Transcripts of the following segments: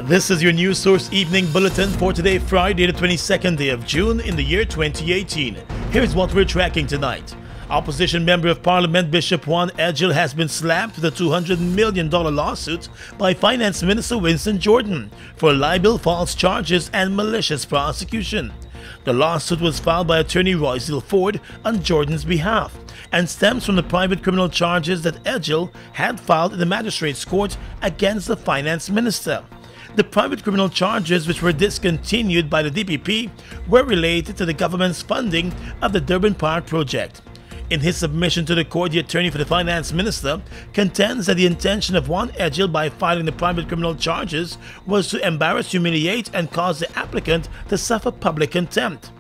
This is your news source evening bulletin for today, Friday, the 22nd day of June in the year 2018. Here's what we're tracking tonight. Opposition Member of Parliament Bishop Juan Edgell has been slapped with a $200 million lawsuit by Finance Minister Winston Jordan for libel, false charges, and malicious prosecution. The lawsuit was filed by attorney Royceville Ford on Jordan's behalf and stems from the private criminal charges that Edgell had filed in the magistrate's court against the finance minister. The private criminal charges, which were discontinued by the DPP, were related to the government's funding of the Durban Park project. In his submission to the court, the attorney for the finance minister contends that the intention of Juan Edgell by filing the private criminal charges was to embarrass, humiliate, and cause the applicant to suffer public contempt.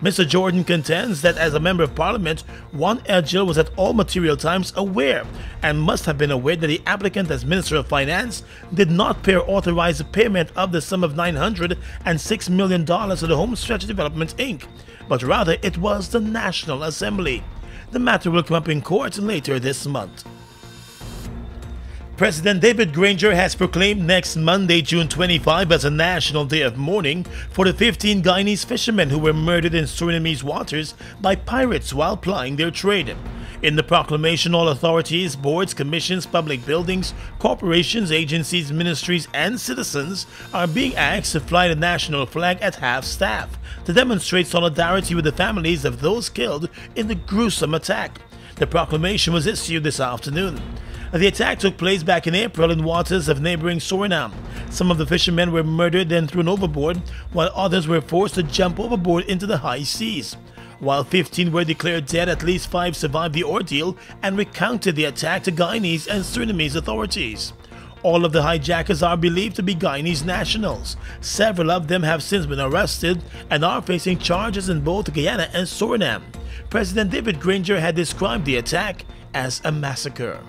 Mr. Jordan contends that as a member of parliament, Juan Edgell was at all material times aware and must have been aware that the applicant as Minister of Finance did not pay or authorize the payment of the sum of $906 million to the Home Stretch Development Inc., but rather it was the National Assembly. The matter will come up in court later this month. President David Granger has proclaimed next Monday, June 25 as a National Day of Mourning for the 15 Guyanese fishermen who were murdered in Surinamese waters by pirates while plying their trade. In the proclamation, all authorities, boards, commissions, public buildings, corporations, agencies, ministries, and citizens are being asked to fly the national flag at half-staff to demonstrate solidarity with the families of those killed in the gruesome attack. The proclamation was issued this afternoon. The attack took place back in April in waters of neighboring Suriname. Some of the fishermen were murdered and thrown overboard, while others were forced to jump overboard into the high seas. While 15 were declared dead, at least 5 survived the ordeal and recounted the attack to Guyanese and Surinamese authorities. All of the hijackers are believed to be Guyanese nationals. Several of them have since been arrested and are facing charges in both Guyana and Suriname. President David Granger had described the attack as a massacre.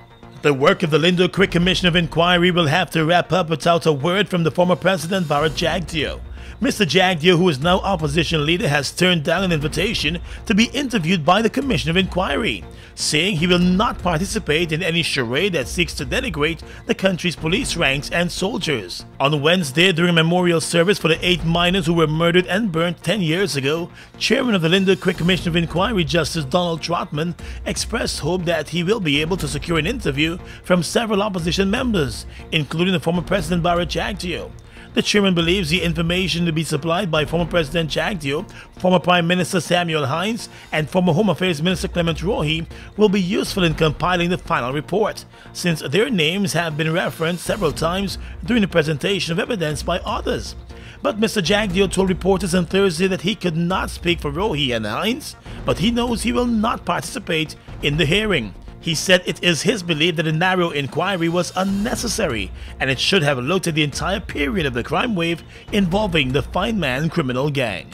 The work of the Lindo Creek Commission of Inquiry will have to wrap up without a word from the former president, Jagdeo. Mr. Jagdeo, who is now opposition leader, has turned down an invitation to be interviewed by the Commission of Inquiry, saying he will not participate in any charade that seeks to denigrate the country's police ranks and soldiers. On Wednesday, during a memorial service for the 8 miners who were murdered and burnt 10 years ago, Chairman of the Lindo Creek Commission of Inquiry, Justice Donald Trotman, expressed hope that he will be able to secure an interview from several opposition members, including the former President Jagdeo. The chairman believes the information to be supplied by former President Jagdeo, former Prime Minister Samuel Hines, and former Home Affairs Minister Clement Rohi will be useful in compiling the final report, since their names have been referenced several times during the presentation of evidence by others. But Mr. Jagdeo told reporters on Thursday that he could not speak for Rohi and Hines, but he knows he will not participate in the hearing. He said it is his belief that a narrow inquiry was unnecessary and it should have looked at the entire period of the crime wave involving the Fine Man criminal gang.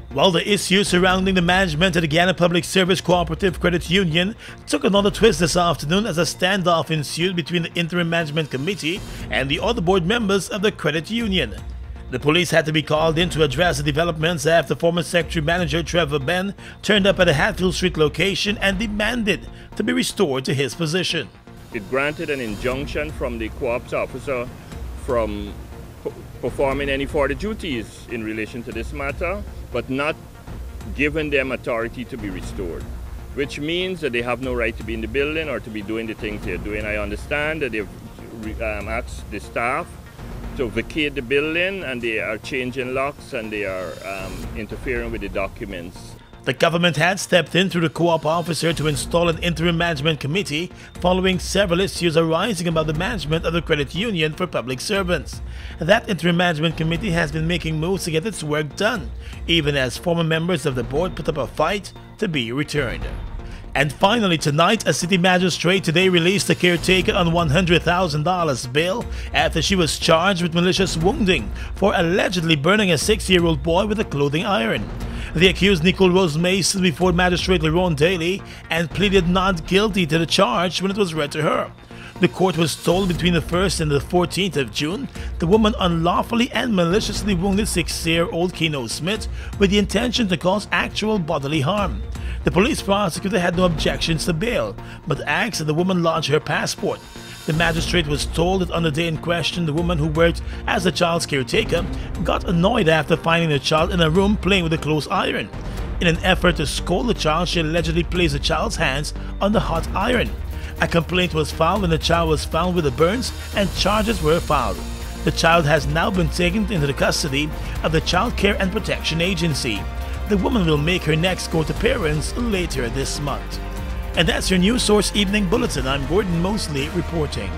While the issue surrounding the management of the Guyana Public Service Cooperative Credit Union took another twist this afternoon as a standoff ensued between the Interim Management Committee and the other board members of the credit union. The police had to be called in to address the developments after former Secretary Manager Trevor Ben turned up at the Hatfield Street location and demanded to be restored to his position. It granted an injunction from the co-ops officer from performing any further duties in relation to this matter, but not given them authority to be restored, which means that they have no right to be in the building or to be doing the things they're doing. I understand that they've asked the staff to vacate the building and they are changing locks and they are interfering with the documents. The government had stepped in through the co-op officer to install an interim management committee following several issues arising about the management of the credit union for public servants. That interim management committee has been making moves to get its work done, even as former members of the board put up a fight to be returned. And finally tonight, a city magistrate today released a caretaker on $100,000 bail after she was charged with malicious wounding for allegedly burning a 6-year-old boy with a clothing iron. The accused, Nicole Rose May, stood before Magistrate Leron Daly and pleaded not guilty to the charge when it was read to her. The court was told between the 1st and the 14th of June, the woman unlawfully and maliciously wounded 6-year-old Keno Smith with the intention to cause actual bodily harm. The police prosecutor had no objections to bail, but asked that the woman lodge her passport. The magistrate was told that on the day in question, the woman who worked as the child's caretaker got annoyed after finding the child in a room playing with a clothes iron. In an effort to scold the child, she allegedly placed the child's hands on the hot iron. A complaint was filed when the child was found with the burns and charges were filed. The child has now been taken into the custody of the Child Care and Protection Agency. The woman will make her next court appearance later this month. And that's your News Source Evening Bulletin. I'm Gordon Mosley reporting.